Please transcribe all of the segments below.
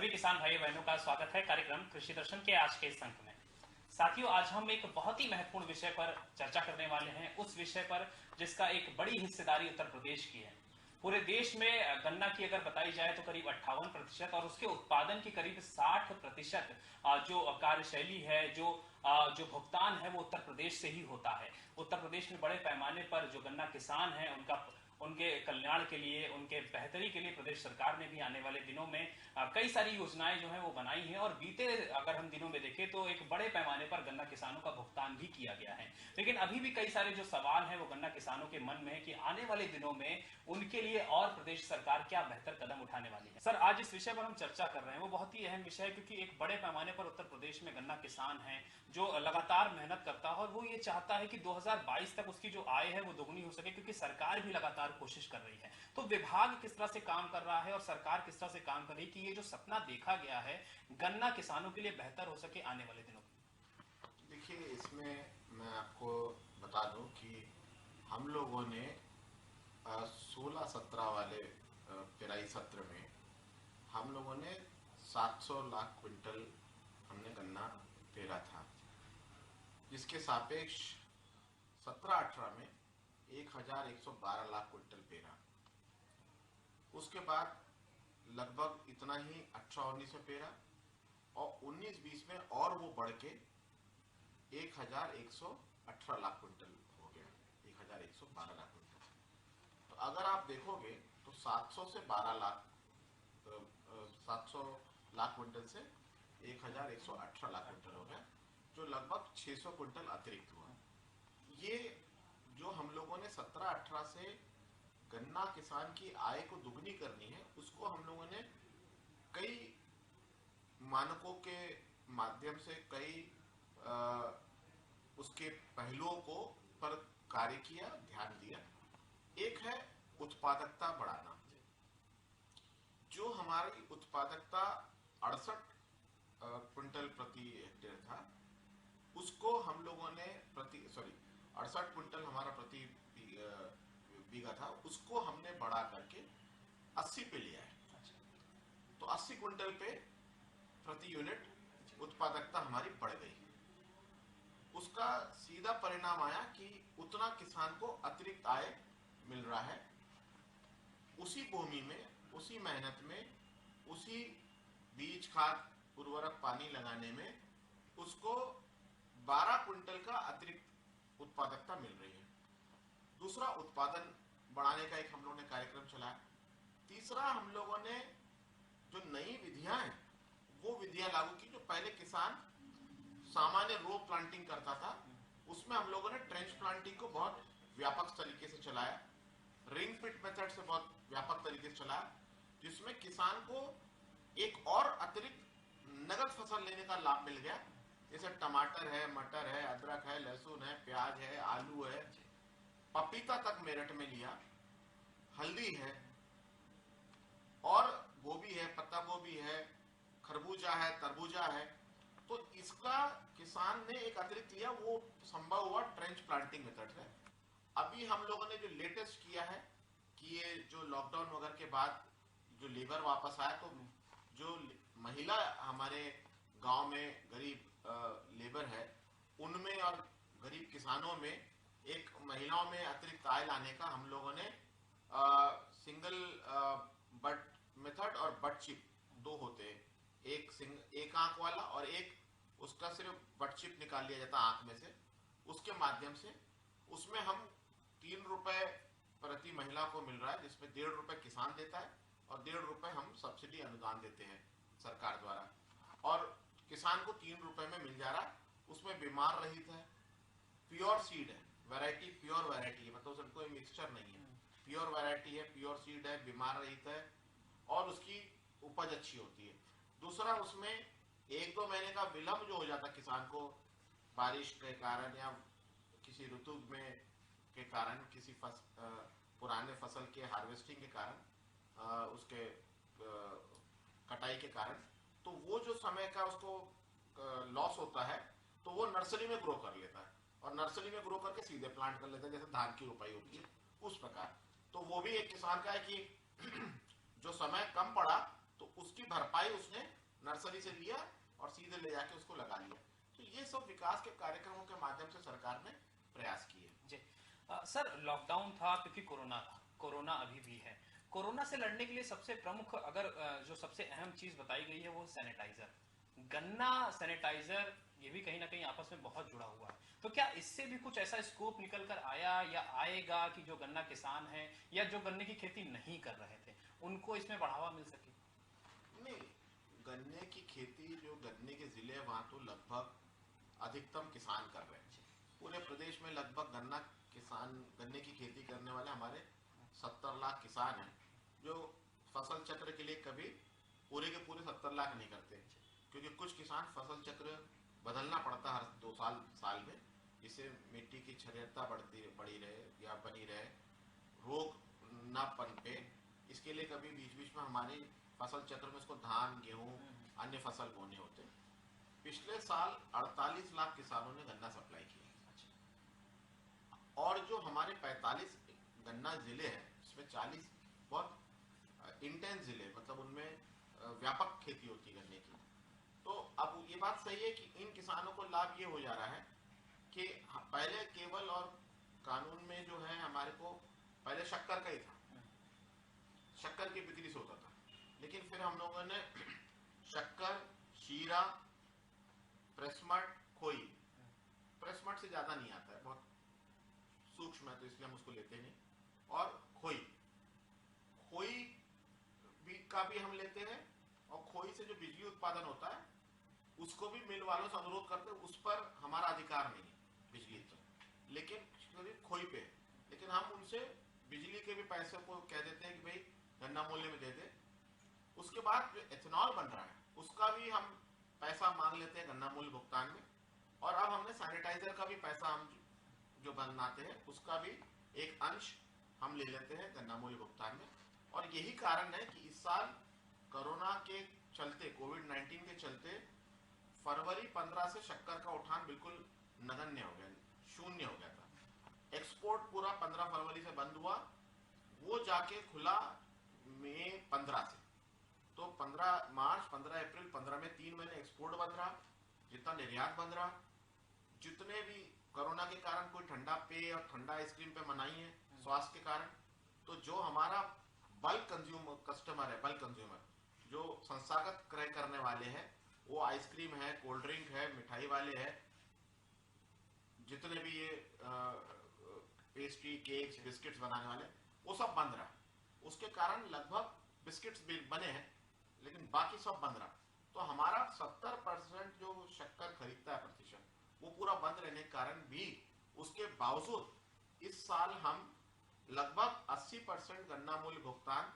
सभी किसान भाई बहनों का स्वागत है कार्यक्रम कृषि दर्शन के आज के इस अंक में। साथियों, आज हम एक बहुत ही महत्वपूर्ण विषय पर चर्चा करने वाले हैं, उस विषय पर जिसका एक बड़ी हिस्सेदारी उत्तर प्रदेश की है। पूरे देश में गन्ना की अगर बताई जाए तो करीब 58% और उसके उत्पादन की करीब 60% जो कार्यशैली है, जो भुगतान है, वो उत्तर प्रदेश से ही होता है। उत्तर प्रदेश में बड़े पैमाने पर जो गन्ना किसान हैं उनके कल्याण के लिए, उनके बेहतरी के लिए प्रदेश सरकार ने भी आने वाले दिनों में कई सारी योजनाएं जो है वो बनाई हैं और बीते अगर हम दिनों में देखें तो एक बड़े पैमाने पर गन्ना किसानों का भुगतान भी किया गया है। लेकिन अभी भी कई सारे जो सवाल हैं वो गन्ना किसानों के मन में है कि आने वाले दिनों में उनके लिए और प्रदेश सरकार क्या बेहतर कदम उठाने वाली है। सर, आज इस विषय पर हम चर्चा कर रहे हैं, वो बहुत ही अहम विषय है क्योंकि एक बड़े पैमाने पर उत्तर प्रदेश में गन्ना किसान है जो लगातार मेहनत करता है और वो ये चाहता है कि 2022 तक उसकी जो आय है वो दोगुनी हो सके, क्योंकि सरकार भी लगातार कोशिश कर रही है। तो विभाग किस तरह से काम कर रहा है और सरकार किस तरह से काम कर रही है कि ये जो सपना देखा गया है गन्ना किसानों के लिए बेहतर हो सके आने वाले दिनों में? देखिए, इसमें मैं आपको बता दूं कि हम लोगों ने 16-17 वाले पेराई सत्र में हम लोगों ने 700 लाख क्विंटल हमने गन्ना पेरा था, जिसके सापेक्ष 17-18 में 1112 लाख क्विंटल पेरा। उसके बाद लगभग इतना ही 18-19 में पेरा और 19-20 में और वो बढ़ के 1118 लाख क्विंटल हो गया, 1112 लाख क्विंटल। तो अगर आप देखोगे तो 700 से 12 लाख 700 लाख क्विंटल से 1118 लाख क्विंटल हो गया, जो लगभग 600 क्विंटल अतिरिक्त हुआ। ये जो हम लोगों ने 17-18 से गन्ना किसान की आय को दुगनी करनी है, उसको हम लोगों ने कई मानकों के माध्यम से कई उसके पहलुओं को पर कार्य किया, ध्यान दिया। एक है उत्पादकता बढ़ाना। जो हमारी उत्पादकता 68 क्विंटल प्रति हेक्टेयर था, उसको हम लोगों ने 68 क्विंटल हमारा प्रति बीघा था, उसको हमने बढ़ा करके 80 पे लिया है। तो 80 क्विंटल पे प्रति यूनिट उत्पादकता हमारी बढ़ गई। उसका सीधा परिणाम आया कि उतना किसान को अतिरिक्त आय मिल रहा है। उसी भूमि में, उसी मेहनत में, उसी बीज, खाद, उर्वरक, पानी लगाने में उसको 12 क्विंटल का अतिरिक्त उत्पादकता मिल रही है। दूसरा, उत्पादन बढ़ाने का एक हम लोगों ने कार्यक्रम चलाया। तीसरा, हम लोगों ने जो नई विधियां हैं वो विधियां लागू की। जो पहले किसान सामान्य रो प्लांटिंग करता था, उसमें हम लोगों ने ट्रेंच प्लांटिंग को बहुत व्यापक तरीके से चलाया। रिंग पिट मेथड से बहुत व्यापक तरीके से चलाया, जिसमें किसान को एक और अतिरिक्त नगद फसल लेने का लाभ मिल गया। जैसे टमाटर है, मटर है, अदरक है, लहसुन है, प्याज है, आलू है, पपीता तक मेरठ में लिया, हल्दी है और गोभी है, पत्ता गोभी है, खरबूजा है, तरबूजा है। तो इसका किसान ने एक अतिरिक्त लिया, वो संभव हुआ ट्रेंच प्लांटिंग मेथड से। अभी हम लोगों ने जो लेटेस्ट किया है कि ये जो लॉकडाउन वगैरह के बाद जो लेबर वापस आया, तो जो महिला हमारे गांव में गरीब लेबर है, उनमें और गरीब किसानों में एक महिलाओं में अतिरिक्त आय लाने का हम लोगों ने सिंगल बट मेथड और बट चिप दो होते हैं, एक आंख वाला और एक उसका सिर्फ बट चिप निकाल लिया जाता आंख में से। उसके माध्यम से उसमें हम 3 रुपए प्रति महिला को मिल रहा है, जिसमें 1.5 रुपए किसान देता है और 1.5 रुपए हम सब्सिडी अनुदान देते हैं सरकार द्वारा, और किसान को 3 रुपए में मिल जा रहा है। उसमें बीमार रहित है, प्योर सीड है, वैरायटी प्योर वैरायटी है, मतलब उसमें कोई मिक्सचर नहीं है, प्योर वैरायटी है, प्योर सीड है, बीमार रहित है और उसकी उपज अच्छी होती है। दूसरा, उसमें 1-2 महीने का विलंब जो हो जाता है किसान को बारिश के कारण या किसी ऋतु में के कारण, किसी पुराने फसल के हार्वेस्टिंग के कारण, उसके कटाई के कारण, तो वो जो समय का उसको लॉस होता है, तो वो नर्सरी में ग्रो कर लेता है और नर्सरी में ग्रो करके सीधे प्लांट कर लेता है, जैसे धान की रोपाई होती है उस प्रकार। तो वो भी एक किसान का है कि जो समय कम पड़ा तो उसकी भरपाई उसने नर्सरी से लिया और सीधे ले जाके उसको लगा लिया। तो ये सब विकास के कार्यक्रमों के माध्यम से सरकार ने प्रयास किए। जी सर, लॉकडाउन था क्योंकि कोरोना था, कोरोना अभी भी है। कोरोना से लड़ने के लिए सबसे प्रमुख अगर जो सबसे अहम चीज बताई गई है वो सैनिटाइजर, गन्ना सैनिटाइजर, ये भी कहीं ना कहीं आपस में बहुत जुड़ा हुआ है। तो क्या इससे भी कुछ ऐसा स्कोप निकल कर आया या आएगा कि जो गन्ना किसान हैं या जो गन्ने की खेती नहीं कर रहे थे उनको इसमें बढ़ावा मिल सके? नहीं, गन्ने की खेती, जो गन्ने के जिले हैं वहां तो लगभग अधिकतम किसान कर रहे हैं। पूरे प्रदेश में लगभग गन्ने की खेती करने वाले हमारे 70 लाख किसान हैं, जो फसल चक्र के लिए कभी पूरे के पूरे 70 लाख नहीं करते, क्योंकि कुछ किसान फसल चक्र बदलना पड़ता है हर 2 साल में, जिससे मिट्टी की क्षारीयता बढ़ी रहे या बनी रहे, रोग ना पनपे। इसके लिए कभी बीच बीच में हमारी फसल चक्र में उसको धान, गेहूं, अन्य फसल बोने होते। पिछले साल 48 लाख किसानों ने गन्ना सप्लाई किया, और जो हमारे 45 गन्ना जिले हैं उसमें 40 बहुत इंटेंस जिले, मतलब उनमें व्यापक खेती होती है गन्ने की। तो अब ये बात सही है कि इन किसानों को लाभ ये हो जा रहा है कि पहले केवल और कानून में जो है हमारे को पहले शक्कर का ही था, शक्कर की बिक्री से होता था, लेकिन फिर हम लोगों ने शक्कर, शीरा, प्रेसमट, खोई, प्रेसमट से ज्यादा नहीं आता है, बहुत सूक्ष्म है तो इसलिए हम उसको लेते नहीं, और खोई का भी हम लेते हैं। और खोई से जो बिजली उत्पादन होता है उसको भी मिल वालों से अनुरोध करते हैं, उस पर हमारा अधिकार नहीं है बिजली तो, लेकिन खोई पे, लेकिन हम उनसे बिजली के भी पैसे को कह देते हैं कि भाई गन्ना मूल्य में दे दे। उसके बाद जो एथेनॉल बन रहा है उसका भी हम पैसा मांग लेते हैं गन्ना मूल्य भुगतान में, और अब हमने सैनिटाइजर का भी पैसा हम जो बनाते हैं उसका भी एक अंश हम ले लेते हैं गन्ना मूल्य भुगतान में। और यही कारण है कि इस साल कोरोना के चलते, कोविड-19 के चलते फरवरी 15 से शक्कर का उठान बिल्कुल नगण्य हो गया, शून्य हो गया था। एक्सपोर्ट पूरा 15 फरवरी से बंद हुआ, वो जाके खुला मई 15 से। तो 15 मार्च, 15 अप्रैल, 15 में 3 महीने एक्सपोर्ट बंद रहा, जितना निर्यात बंद रहा। जितने भी कोरोना के कारण कोई ठंडा पेय और ठंडा आइसक्रीम पे मनाही है स्वास्थ्य के कारण, तो जो हमारा बल्क कंज्यूमर कस्टमर है, बल्क कंज्यूमर जो संस्थागत क्रय करने वाले हैं, वो आइसक्रीम है, कोल्ड ड्रिंक है, मिठाई वाले हैं, जितने भी ये पेस्ट्री, केक्स, बिस्किट्स बनाने वाले, वो सब बंद रहा। उसके कारण लगभग बिस्किट्स भी बने हैं लेकिन बाकी सब बंद रहा। तो हमारा 70% जो शक्कर खरीदता है प्रतिशत, वो पूरा बंद रहने के कारण भी, उसके बावजूद इस साल हम लगभग 80% गन्ना मूल्य भुगतान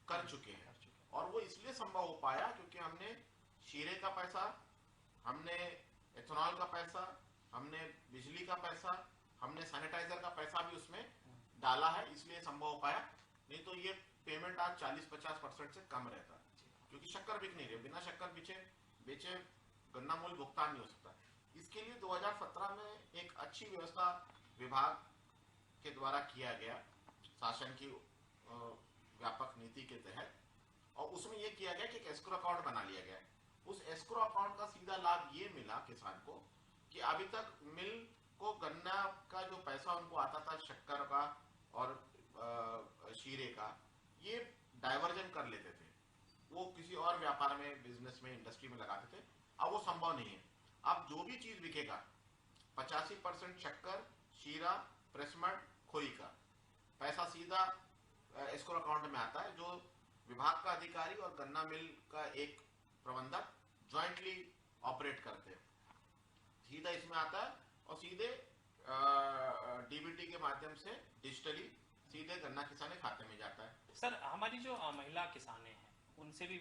कर चुके हैं। और वो इसलिए संभव हो पाया क्योंकि हमने शीरे का पैसा, हमने एथेनॉल का पैसा, हमने बिजली का पैसा, हमने सैनिटाइजर का पैसा भी उसमें डाला है, इसलिए संभव हो पाया। नहीं तो ये पेमेंट आज 40-50% से कम रहता, क्योंकि शक्कर बिक नहीं रही। बिना शक्कर बेचे गन्ना मूल्य भुगतान नहीं हो सकता। इसके लिए 2017 में एक अच्छी व्यवस्था विभाग के द्वारा किया गया, शासन की व्यापक नीति के तहत, और उसमें यह किया गया कि एक एस्क्रो अकाउंट बना लिया गया। उस एस्क्रो अकाउंट का सीधा लाभ ये मिला किसान को कि अभी तक मिल को गन्ना का जो पैसा उनको आता था शक्कर का और शीरे का, ये डाइवर्जन कर लेते थे, वो किसी और व्यापार में, बिजनेस में, इंडस्ट्री में लगाते थे। अब वो संभव नहीं है। अब जो भी चीज बिकेगा 85% शक्कर, शीरा, प्रेसमट, खोई का पैसा सीधा एस्क्रो अकाउंट में आता है, जो विभाग का अधिकारी और गन्ना मिल का एक प्रबंधक ज्वाइंटली ऑपरेट करते हैं। सीधा इसमें आता है और सीधे डीबीटी के माध्यम से डिजिटली सीधे गन्ना किसान के खाते में जाता है। सर, हमारी जो महिला किसानें हैं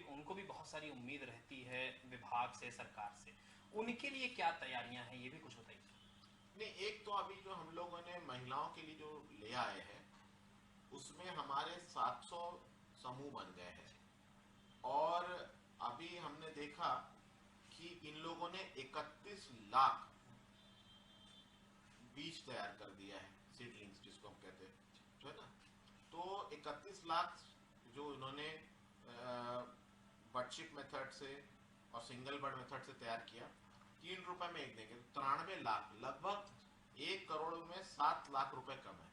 उनको भी बहुत सारी उम्मीद रहती है विभाग से, सरकार से, उनके लिए क्या तैयारियां हैं, ये भी कुछ बताइए। नहीं, एक तो अभी जो हम लोगों ने महिलाओं के लिए जो ले आए हैं उसमें हमारे 700 समूह बन गए हैं, और अभी हमने देखा कि इन लोगों ने 31 लाख बीज तैयार कर दिया है, सीडलिंग्स जिसको हम कहते हैं, जो है ना। तो 31 लाख जो इन्होंने बर्डशिप मेथड से और सिंगल बर्ड मेथड से तैयार किया, 3 रुपए में एक देंगे, 93 लाख, लगभग 1 करोड़ में 7 लाख रुपए कम है।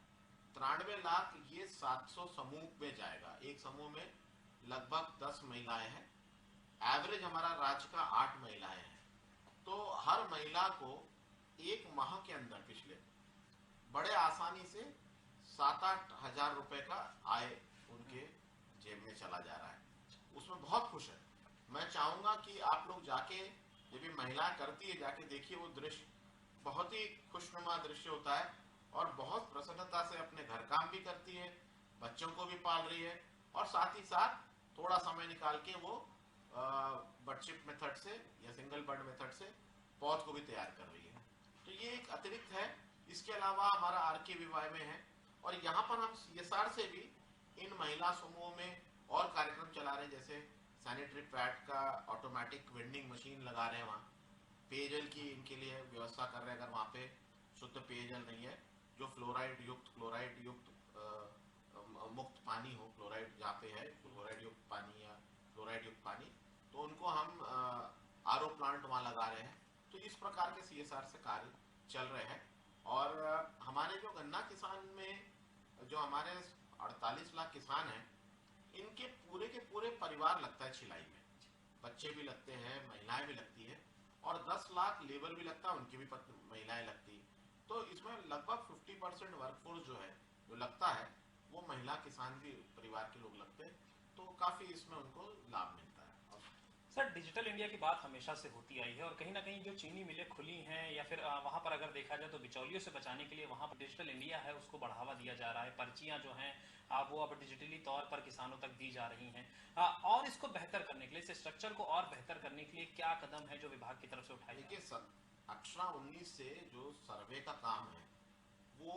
93 लाख ये 700 समूह में जाएगा, एक समूह में लगभग 10 महिलाएं हैं, एवरेज हमारा राज्य का 8 महिलाएं हैं, तो हर महिला को एक माह के अंदर पिछले बड़े आसानी से 7-8 हजार रुपए का आय उनके जेब में चला जा रहा है, उसमें बहुत खुश है। मैं चाहूंगा कि आप लोग जाके, जब भी महिलाएं करती है, जाके देखिए वो दृश्य, बहुत ही खुशनुमा दृश्य होता है और बहुत प्रसन्नता से अपने घर काम भी करती है, बच्चों को भी पाल रही है और साथ ही साथ थोड़ा समय निकाल के वो बर्डशिप मेथड से या सिंगल बर्ड मेथड से पौध को भी तैयार कर रही है। तो ये एक अतिरिक्त है। इसके अलावा हमारा RKVY में है और यहाँ पर हम CSR से भी इन महिला समूहों में और कार्यक्रम चला रहे हैं, जैसे सैनिटरी पैड का ऑटोमेटिक वेंडिंग मशीन लगा रहे हैं, वहाँ पेयजल की इनके लिए व्यवस्था कर रहे हैं। अगर वहाँ पे शुद्ध पेयजल नहीं है, जो फ्लोराइड युक्त, क्लोराइड युक्त मुक्त पानी हो, क्लोराइड जहाँ पे है क्लोराइड युक्त पानी या फ्लोराइड युक्त पानी, तो उनको हम RO प्लांट वहाँ लगा रहे हैं। तो इस प्रकार के CSR से कार्य चल रहे हैं। और हमारे जो गन्ना किसान में जो हमारे 48 लाख किसान हैं, इनके पूरे के पूरे परिवार लगता है छिलाई में, बच्चे भी लगते हैं, महिलाएं भी लगती है और 10 लाख लेबर भी लगता है, उनकी भी महिलाएं लगती है। तो इसमें लगभग 50% वर्कफोर्स जो है, जो लगता है, वो महिला किसान भी परिवार के लोग लगते हैं, तो काफी इसमें उनको लाभ मिलता है। सर, डिजिटल इंडिया की बात हमेशा से होती आई है और कहीं ना कहीं जो चीनी मिलें खुली हैं या फिर वहां पर अगर देखा जाए तो बिचौलियों से बचाने के लिए वहां पर डिजिटल इंडिया है, उसको बढ़ावा दिया जा रहा है। पर्चियां जो हैं वो अब डिजिटली तौर पर किसानों तक दी जा रही हैं। और इसको बेहतर करने के लिए, इस स्ट्रक्चर को और बेहतर करने के लिए क्या कदम है जो विभाग की तरफ से उठाए? देखिए, 18-19 से जो सर्वे का काम है वो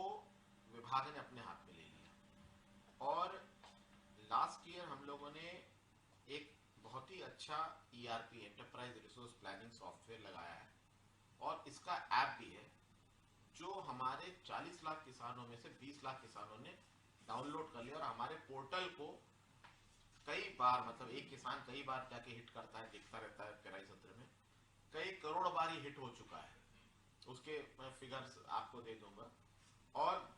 विभाग ने अपने हाथ में ले लिया और लास्ट ईयर हम लोगों ने एक बहुत ही अच्छा ERP, enterprise resource planning software लगाया है और इसका ऐप भी है, जो हमारे 40 लाख किसानों में से 20 लाख किसानों ने डाउनलोड कर लिया और हमारे पोर्टल को कई बार, मतलब एक किसान कई बार जाके हिट करता है, देखता रहता है, पेराई सत्र में कई करोड़ बार ही हिट हो चुका है, उसके मैं फिगर्स आपको दे दूंगा। और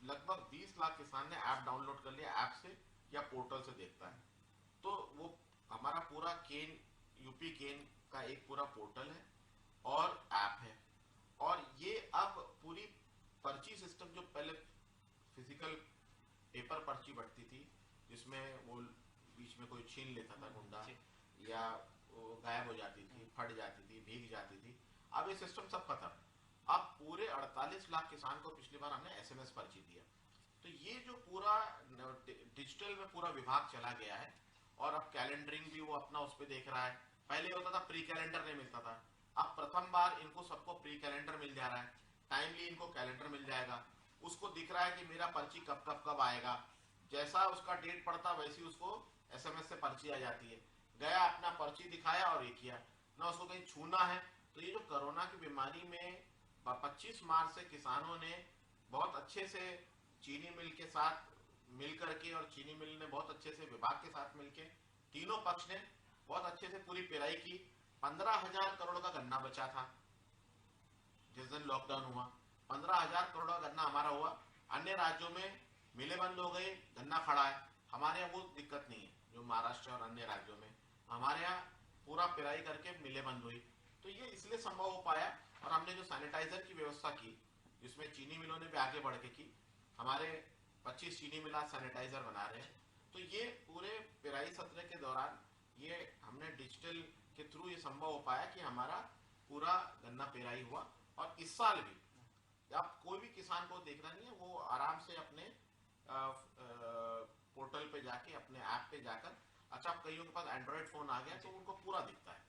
लगभग 20 लाख किसान ने ऐप डाउनलोड कर लिया, ऐप से या पोर्टल से देखता है। तो वो हमारा पूरा केन, यूपी केन का एक पूरा पोर्टल है और ऐप है और ये अब पूरी पर्ची सिस्टम, जो पहले फिजिकल पेपर पर्ची बढ़ती थी जिसमें वो बीच में कोई छीन लेता था गुंडा या वो गायब हो जाती थी, फट जाती थी, भीग जाती थी, अब ये सिस्टम सब खत्म। अब पूरे 48 लाख किसान को पिछली बार हमने SMS पर्ची दिया। तो ये जो पूरा डिजिटल में पूरा विभाग चला गया है और अब कैलेंडरिंग भी वो अपना उस पर देख रहा है। पहले होता था प्री कैलेंडर नहीं मिलता था, अब प्रथम बार इनको सबको प्री कैलेंडर मिल जा रहा है, टाइमली इनको कैलेंडर मिल जाएगा, उसको दिख रहा है कि मेरा पर्ची कब कब कब आएगा, जैसा उसका डेट पड़ता वैसी उसको SMS से पर्ची आ जाती है। गया, अपना पर्ची दिखाया और ये किया ना, उसको कहीं छूना है। तो ये जो कोरोना की बीमारी में 25 मार्च से किसानों ने बहुत अच्छे से चीनी मिल के साथ मिल करके और चीनी मिल ने बहुत अच्छे से विभाग के साथ मिलके, तीनों पक्ष ने बहुत अच्छे से पूरी पेराई की। 15,000 करोड़ का गन्ना बचा था जिस दिन लॉकडाउन हुआ, 15,000 करोड़ का गन्ना हमारा हुआ। अन्य राज्यों में मिलें बंद हो गई, गन्ना खड़ा है, हमारे यहाँ वो दिक्कत नहीं है जो महाराष्ट्र और अन्य राज्यों में। हमारे यहाँ पूरा पेराई करके मिलें बंद हुई, तो ये इसलिए संभव हो पाया। और हमने जो सैनिटाइजर की व्यवस्था की, जिसमें चीनी मिलों ने भी आगे बढ़ के की, हमारे 25 चीनी मिला सैनिटाइजर बना रहे हैं। तो ये पूरे पेराई सत्र के दौरान ये हमने डिजिटल के थ्रू ये संभव हो पाया कि हमारा पूरा गन्ना पेराई हुआ। और इस साल भी आप कोई भी किसान को देखना नहीं है, वो आराम से अपने पोर्टल पे जाके, अपने ऐप पे जाकर, अच्छा कईयों के पास एंड्रॉइड फोन आ गया तो उनको पूरा दिखता है।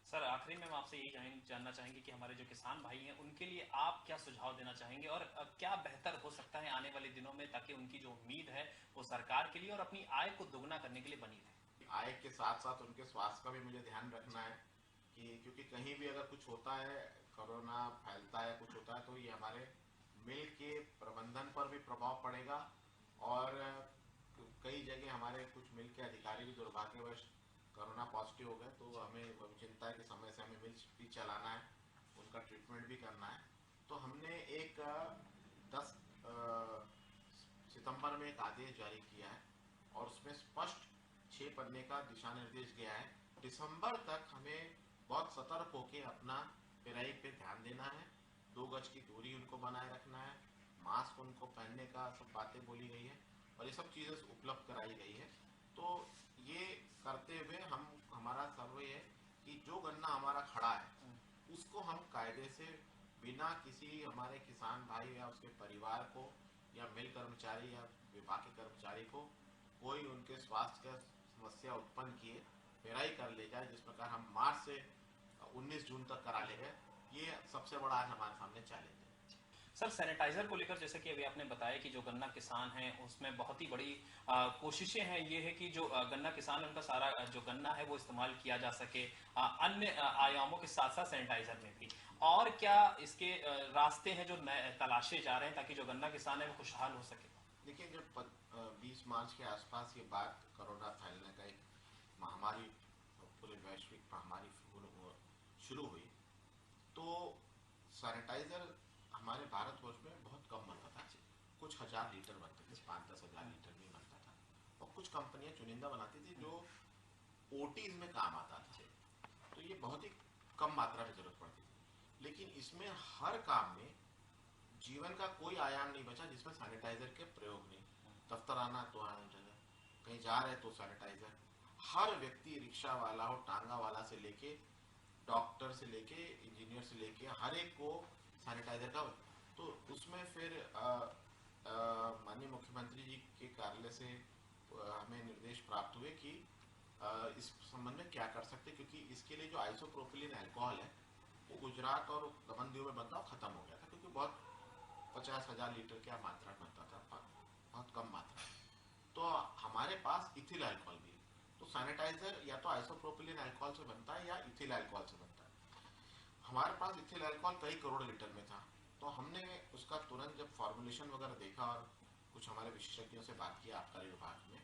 सर, आखिरी में हम आपसे यही जानना चाहेंगे कि हमारे जो किसान भाई हैं उनके लिए आप क्या सुझाव देना चाहेंगे और क्या बेहतर हो सकता है आने वाले दिनों में, ताकि उनकी जो उम्मीद है वो सरकार के लिए और अपनी आय को दोगुना करने के लिए बनी रहे? आय के साथ साथ उनके स्वास्थ्य का भी मुझे ध्यान रखना है कि क्योंकि कहीं भी अगर कुछ होता है, कोरोना फैलता है, कुछ होता है, तो ये हमारे मिल के प्रबंधन पर भी प्रभाव पड़ेगा। और कई जगह हमारे कुछ मिल के अधिकारी भी दुर्भाग्यवश कोरोना पॉजिटिव हो गए तो हमें चिंता है कि समय से हमें मिल भी चलाना है, उनका ट्रीटमेंट भी करना है। तो हमने एक 10 सितंबर में एक आदेश जारी किया है और उसमें स्पष्ट 6 पन्ने का दिशा निर्देश गया है। दिसंबर तक हमें बहुत सतर्क होकर अपना पेराई पे ध्यान देना है, 2 गज की दूरी उनको बनाए रखना है, मास्क उनको पहनने का सब बातें बोली गई है और ये सब चीज़ें उपलब्ध कराई गई है। तो ये करते हुए हमारा सर्वे है कि जो गन्ना हमारा खड़ा है उसको हम कायदे से बिना किसी हमारे किसान भाई या उसके परिवार को या मिल कर्मचारी या विभाग के कर्मचारी को कोई उनके स्वास्थ्य का समस्या उत्पन्न किए पेराई कर ले जाए, जिस प्रकार हम मार्च से 19 जून तक करा ले गए। ये सबसे बड़ा आज हमारे सामने चैलेंज है। सर, सैनिटाइजर को लेकर जैसे कि अभी आपने बताया कि जो गन्ना किसान हैं उसमें बहुत ही बड़ी कोशिशें हैं, ये है कि जो गन्ना किसान है उनका सारा जो गन्ना है वो इस्तेमाल किया जा सके अन्य आयामों के साथ साथ सैनिटाइजर में भी। और क्या इसके रास्ते हैं जो तलाशे जा रहे हैं ताकि जो गन्ना किसान है वो खुशहाल हो सके? देखिए, जब 20 मार्च के आसपास ये बात कोरोना फैलने का एक महामारी, पूरे वैश्विक महामारी शुरू हुई तो सैनिटाइजर हमारे भारतवर्ष में बहुत कम बनता था। कुछ हजार लीटर बनते थे, 5-10 हजार लीटर भी बनता था और कुछ कंपनियां चुनिंदा बनाती थी जो ओटीज में काम आता था। तो ये बहुत ही कम मात्रा में जरूरत पड़ती थी, लेकिन इसमें हर काम में जीवन का कोई आयाम नहीं बचा जिसमें सैनिटाइजर के प्रयोग नहीं। दफ्तर आना तो सैनिटाइजर, कहीं जा रहे तो सैनिटाइजर, हर व्यक्ति, रिक्शा वाला हो, टांगा वाला से लेके डॉक्टर से लेके इंजीनियर से लेके हर एक को सैनिटाइजर का। तो उसमें फिर माननीय मुख्यमंत्री जी के कार्यालय से हमें निर्देश प्राप्त हुए कि इस संबंध में क्या कर सकते, क्योंकि इसके लिए जो आइसोप्रोपिलीन अल्कोहल है वो गुजरात और दमन-दीव में बनता खत्म हो गया था, क्योंकि बहुत 50,000 लीटर की मात्रा बनता था, बहुत कम मात्रा। तो हमारे पास इथिल अल्कोहल भी है। तो सैनिटाइजर या तो आइसोप्रोपिलीन अल्कोहल से बनता है या इथिल अल्कोहल से बनता है। हमारे पास इथिल अल्कोहल कई करोड़ लीटर में था, तो हमने उसका तुरंत जब फॉर्मुलेशन वगैरह देखा और कुछ हमारे विशेषज्ञों से बात की आबकारी विभाग में,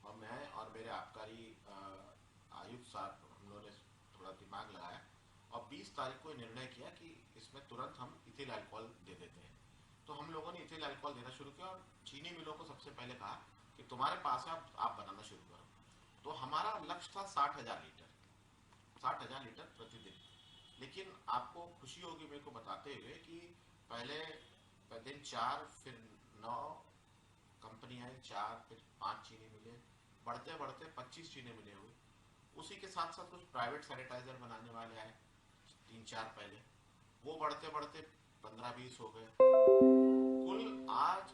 और मैं और मेरे आबकारी आयुक्त साहब, हम लोगों ने थोड़ा दिमाग लगाया और 20 तारीख को निर्णय किया कि इसमें तुरंत हम इथिल अल्कोहल दे देते हैं। तो हम लोगों ने इथिल अल्कोहल देना शुरू किया और चीनी मिलों को सबसे पहले कहा कि तुम्हारे पास है, आप बनाना शुरू करो। तो हमारा लक्ष्य था 60,000 लीटर, 60,000 लीटर प्रतिदिन। लेकिन आपको खुशी होगी मेरे को बताते हुए कि पहले दिन 4, फिर 9 कंपनी आई, 4 फिर 5 चीनी मिले, बढ़ते बढ़ते 25 चीनी मिले हुए। उसी के साथ साथ कुछ प्राइवेट सैनिटाइजर बनाने वाले आए 3-4 पहले, वो बढ़ते बढ़ते 15-20 हो गए। कुल आज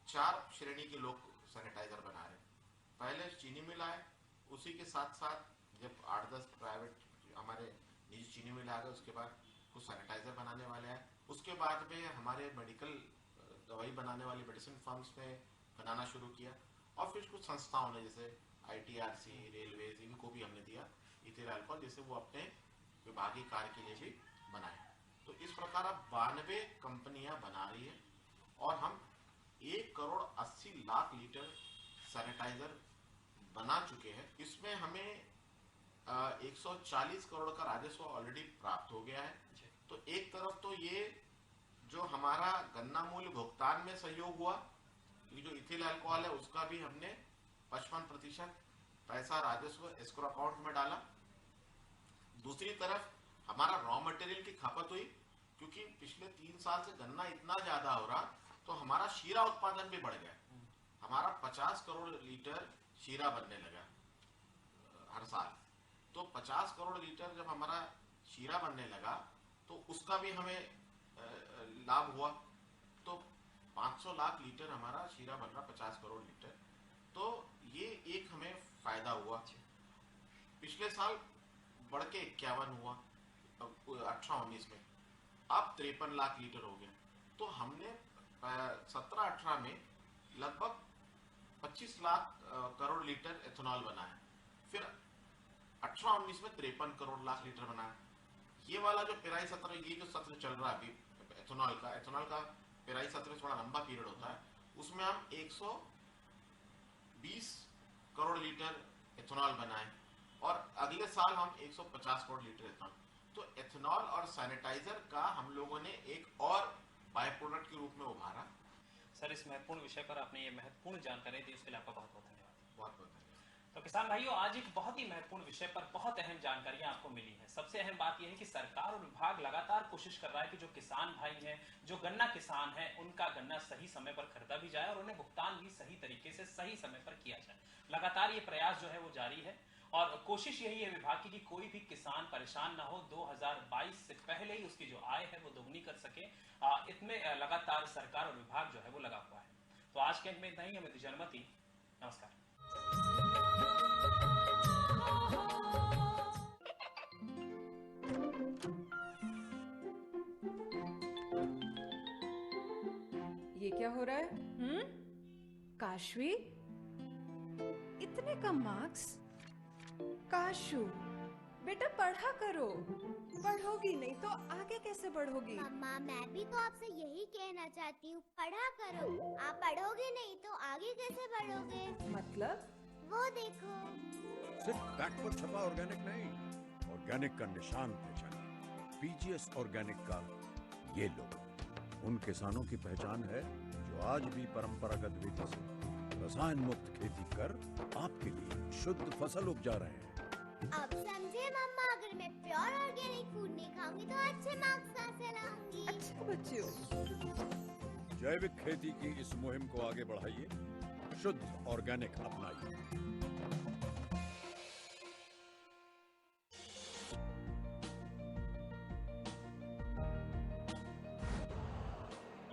4 श्रेणी के लोग सैनिटाइजर बना रहे। पहले चीनी मिल आए, उसी के साथ साथ जब 8-10 प्राइवेट हमारे निजी चीनी मिल आ गए, उसके बाद कुछ सैनिटाइजर बनाने वाले हैं। उसके बाद में हमारे मेडिकल दवाई बनाने वाली मेडिसिन फर्म्स ने बनाना शुरू किया और फिर कुछ संस्थाओं ने जैसे ITRC, रेलवेज, इनको भी हमने दिया इथिल अल्कोहल, जैसे वो अपने विभागीय कार्य के लिए भी बनाए। तो इस प्रकार अब 92 कंपनियां बना रही है और हम 1,80,00,000 लीटर सैनिटाइजर बना चुके हैं। इसमें हमें 140 करोड़ का राजस्व ऑलरेडी प्राप्त हो गया है। तो एक तरफ तो ये जो हमारा गन्ना मूल्य भुगतान में सहयोग हुआ, ये जो इथिल अल्कोहल है उसका भी हमने 55% पैसा राजस्व एस्क्रो अकाउंट में डाला। दूसरी तरफ हमारा रॉ मटेरियल की खपत हुई, क्योंकि पिछले 3 साल से गन्ना इतना ज्यादा हो रहा तो हमारा शीरा उत्पादन भी बढ़ गया। हमारा 50 करोड़ लीटर शीरा बनने लगा हर साल। तो 50 करोड़ लीटर जब हमारा शीरा बनने लगा तो उसका भी हमें लाभ हुआ। तो 500 लाख लीटर हमारा शीरा बन रहा, 50 करोड़ लीटर। तो ये एक हमें फायदा हुआ। पिछले साल बढ़ के 51 हुआ 18-19 में, अब 53 लाख लीटर हो गया। तो हमने 17-18 में लगभग 25 लाख करोड़ लीटर एथेनॉल बनाया, फिर 18-19 में 53 करोड़ लाख लीटर बनाया। ये वाला जो पेराई सत्र, ये जो सत्र चल रहा है अभी एथेनॉल का पेराई सत्र थोड़ा लंबा पीरियड होता है, उसमें हम 120 करोड़ लीटर एथेनॉल बनाए। और अगले साल हम 150 करोड़ लीटर एथेनॉल। तो एथेनॉल और सैनिटाइजर का हम लोगों ने एक और बाय प्रोडक्ट के रूप में उभारा। सर, इस महत्वपूर्ण विषय पर आपने ये महत्वपूर्ण जानकारी दी, उसके लिए आपका बहुत बहुत धन्यवाद। बहुत बहुत धन्यवाद। तो किसान भाइयों, आज एक बहुत ही महत्वपूर्ण विषय पर बहुत अहम जानकारियां आपको मिली हैं। सबसे अहम बात यह है कि सरकार और विभाग लगातार कोशिश कर रहा है कि जो किसान भाई हैं, जो गन्ना किसान हैं, उनका गन्ना सही समय पर खरीदा भी जाए और उन्हें भुगतान भी सही तरीके से सही समय पर किया जाए। लगातार ये प्रयास जो है वो जारी है और कोशिश यही है विभाग की कि कोई भी किसान परेशान ना हो, 2022 से पहले ही उसकी जो आय है वो दोगुनी कर सके। इसमें लगातार सरकार और विभाग जो है वो लगा हुआ है। तो आज के अंक में इतना ही। हमें दीजिए अनुमति। नमस्कार। ये क्या हो रहा है? काशवी, इतने कम मार्क्स? काशू, बेटा पढ़ा करो। पढ़ोगी नहीं तो आगे कैसे बढ़ोगी? मम्मा, मैं भी तो आपसे यही कहना चाहती हूँ, पढ़ा करो। आप पढ़ोगे नहीं तो आगे कैसे बढ़ोगे? मतलब? वो देखो। सिर्फ बैक पर छपा ऑर्गेनिक नहीं, ऑर्गेनिक का निशान पहचाने। पीजीएस ऑर्गेनिक का ये लोगो उन किसानों की पहचान है जो आज भी परंपरागत विधि से रसायन मुक्त खेती कर आपके लिए शुद्ध फसल उपजा रहे हैं। अब समझे मम्मा, अगर मैं प्योर ऑर्गेनिक फूड नहीं खाऊंगी तो अच्छे मार्क्स कहाँ से लाऊंगी? अच्छे बच्चे हो। जैविक खेती की इस मुहिम को आगे बढ़ाइए, शुद्ध ऑर्गेनिक अपनाइए।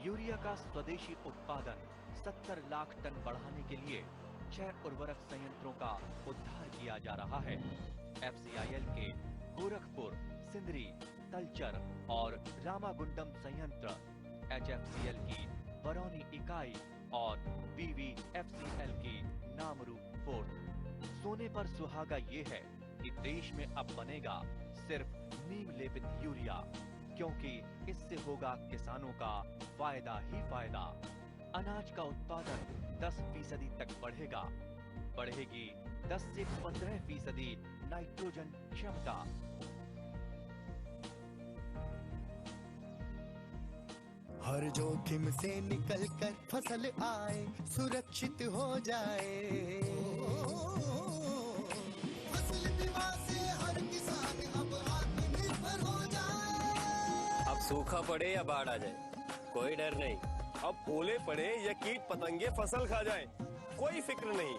यूरिया का स्वदेशी उत्पादन 70 लाख टन बढ़ाने के लिए 6 उर्वरक संयंत्रों का उद्धार किया जा रहा है। FCIL के गोरखपुर, सिंदरी, तलचर और रामागुंडम संयंत्र, HFCL की बरौनी इकाई और BVFCL की नामरू फोर्थ। सोने पर सुहागा ये है कि देश में अब बनेगा सिर्फ नीम लेपित यूरिया, क्योंकि इससे होगा किसानों का फायदा ही फायदा। अनाज का उत्पादन 10% तक बढ़ेगा। बढ़ेगी 10 से 15% नाइट्रोजन क्षमता। हर जोखिम से निकल कर फसल आए, सुरक्षित हो जाए। फसल बीमा से हर किसान अब आत्मनिर्भर हो जाए। अब सूखा पड़े या बाढ़ आ जाए, कोई डर नहीं। अब ओले पड़े या कीट पतंगे फसल खा जाए, कोई फिक्र नहीं।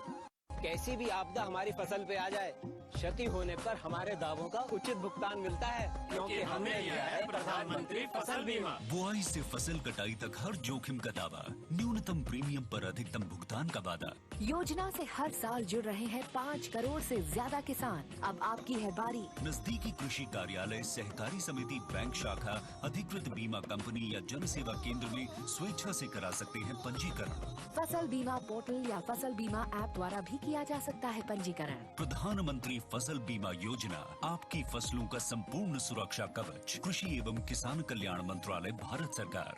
कैसी भी आपदा हमारी फसल पे आ जाए, क्षति होने पर हमारे दावों का उचित भुगतान मिलता है, क्योंकि हमने लिया है प्रधानमंत्री फसल बीमा। बुआई से फसल कटाई तक हर जोखिम का दावा, न्यूनतम प्रीमियम पर अधिकतम भुगतान का वादा। योजना से हर साल जुड़ रहे हैं 5 करोड़ से ज्यादा किसान। अब आपकी है बारी। नजदीकी कृषि कार्यालय, सहकारी समिति, बैंक शाखा, अधिकृत बीमा कंपनी या जन सेवा केंद्र में स्वेच्छा से करा सकते हैं पंजीकरण। फसल बीमा पोर्टल या फसल बीमा ऐप द्वारा भी किया जा सकता है पंजीकरण। प्रधानमंत्री फसल बीमा योजना, आपकी फसलों का संपूर्ण सुरक्षा कवच। कृषि एवं किसान कल्याण मंत्रालय, भारत सरकार।